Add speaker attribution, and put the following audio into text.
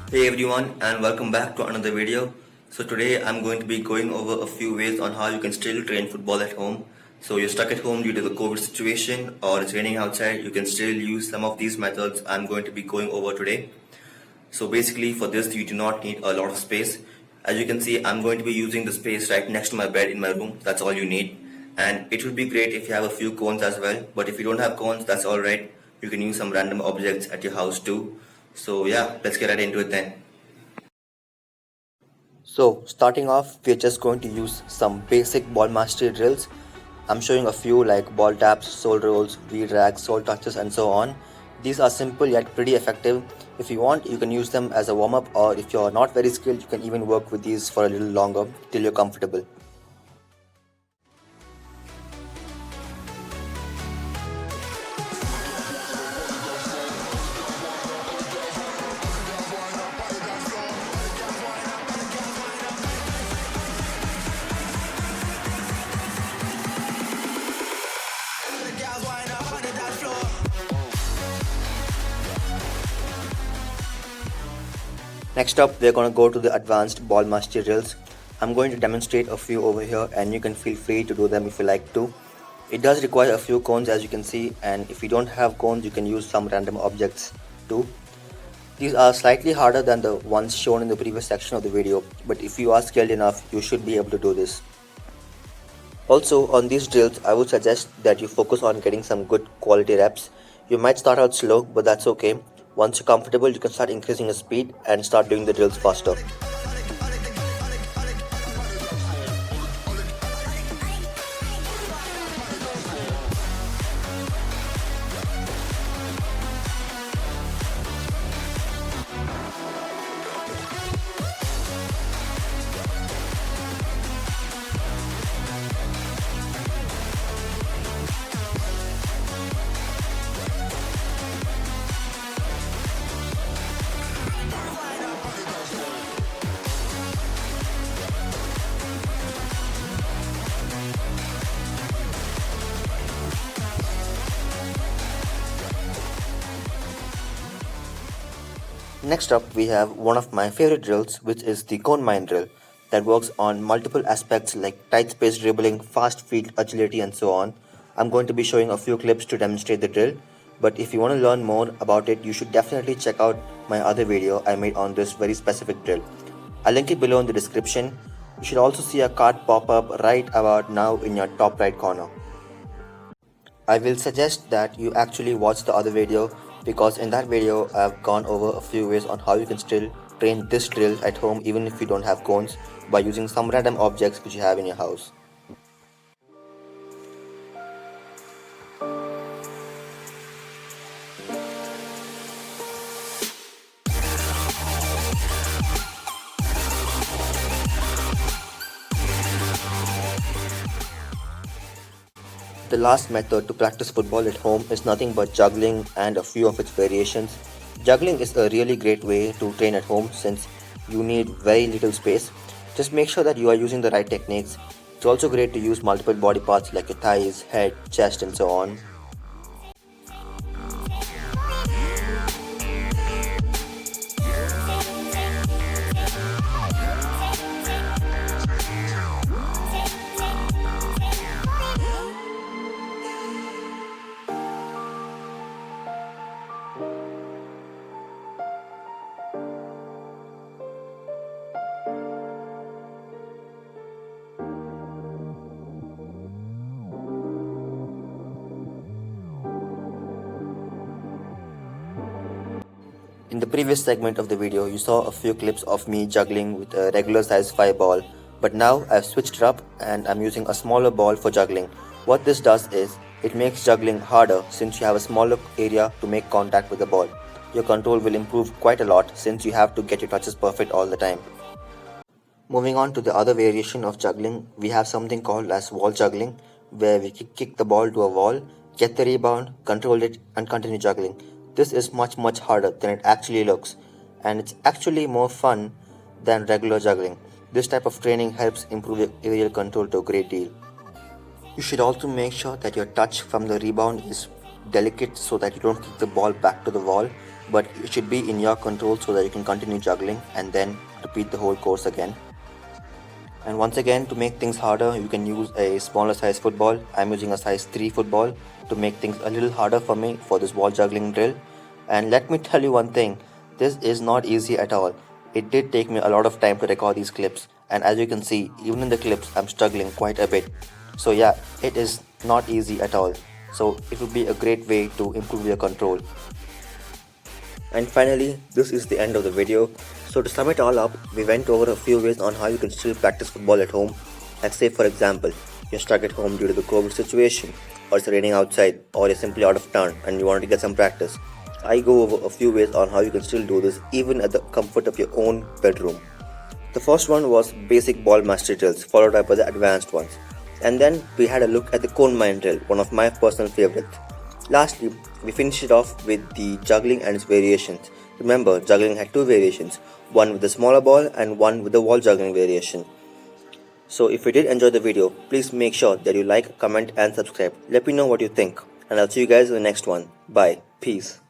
Speaker 1: Hey everyone, and welcome back to another video. So today I'm going to be going over a few ways on how you can still train football at home. So you're stuck at home due to the COVID situation or it's raining outside, you can still use some of these methods I'm going to be going over today. So basically for this you do not need a lot of space. As you can see, I'm going to be using the space right next to my bed in my room. That's all you need. And it would be great if you have a few cones as well, but if you don't have cones, that's alright. You can use some random objects at your house too. So yeah, let's get right into it then. So starting off, we're just going to use some basic ball mastery drills. I'm showing a few like ball taps, soul rolls, V-drags, soul touches and so on. These are simple yet pretty effective. If you want, you can use them as a warm-up, or if you're not very skilled, you can even work with these for a little longer till you're comfortable. Next up, we're going to go to the advanced ball mastery drills. I'm going to demonstrate a few over here and you can feel free to do them if you like to. It does require a few cones as you can see, and if you don't have cones you can use some random objects too. These are slightly harder than the ones shown in the previous section of the video, but if you are skilled enough you should be able to do this. Also, on these drills I would suggest that you focus on getting some good quality reps. You might start out slow, but that's okay. Once you're comfortable, you can start increasing your speed and start doing the drills faster. Next up, we have one of my favorite drills, which is the cone mine drill, that works on multiple aspects like tight space dribbling, fast feet, agility, and so on. I'm going to be showing a few clips to demonstrate the drill, but if you want to learn more about it, you should definitely check out my other video I made on this very specific drill. I'll link it below in the description. You should also see a card pop up right about now in your top right corner. I will suggest that you actually watch the other video, because in that video I've gone over a few ways on how you can still train this drill at home even if you don't have cones by using some random objects which you have in your house. The last method to practice football at home is nothing but juggling and a few of its variations. Juggling is a really great way to train at home since you need very little space. Just make sure that you are using the right techniques. It's also great to use multiple body parts like your thighs, head, chest and so on. In the previous segment of the video, you saw a few clips of me juggling with a regular size 5 ball, but now I've switched it up and I'm using a smaller ball for juggling. What this does is, it makes juggling harder since you have a smaller area to make contact with the ball. Your control will improve quite a lot since you have to get your touches perfect all the time. Moving on to the other variation of juggling, we have something called as wall juggling, where we kick the ball to a wall, get the rebound, control it and continue juggling. This is much harder than it actually looks, and it's actually more fun than regular juggling. This type of training helps improve your aerial control to a great deal. You should also make sure that your touch from the rebound is delicate so that you don't kick the ball back to the wall. but it should be in your control so that you can continue juggling and then repeat the whole course again. And once again, to make things harder, you can use a smaller size football. I'm using a size 3 football to make things a little harder for me for this wall juggling drill. And let me tell you one thing, this is not easy at all. It did take me a lot of time to record these clips, and as you can see, even in the clips, I'm struggling quite a bit. So yeah, it is not easy at all. So it would be a great way to improve your control. And finally, this is the end of the video. So to sum it all up, we went over a few ways on how you can still practice football at home. Like say for example, you're stuck at home due to the COVID situation, or it's raining outside, or you're simply out of town and you want to get some practice. I go over a few ways on how you can still do this even at the comfort of your own bedroom. The first one was basic ball mastery drills, followed up by the advanced ones. And then we had a look at the cone mine drill, one of my personal favorites. Lastly, we finished it off with the juggling and its variations. Remember, juggling had two variations, one with the smaller ball and one with the wall juggling variation. So if you did enjoy the video, please make sure that you like, comment and subscribe. Let me know what you think, and I'll see you guys in the next one. Bye. Peace.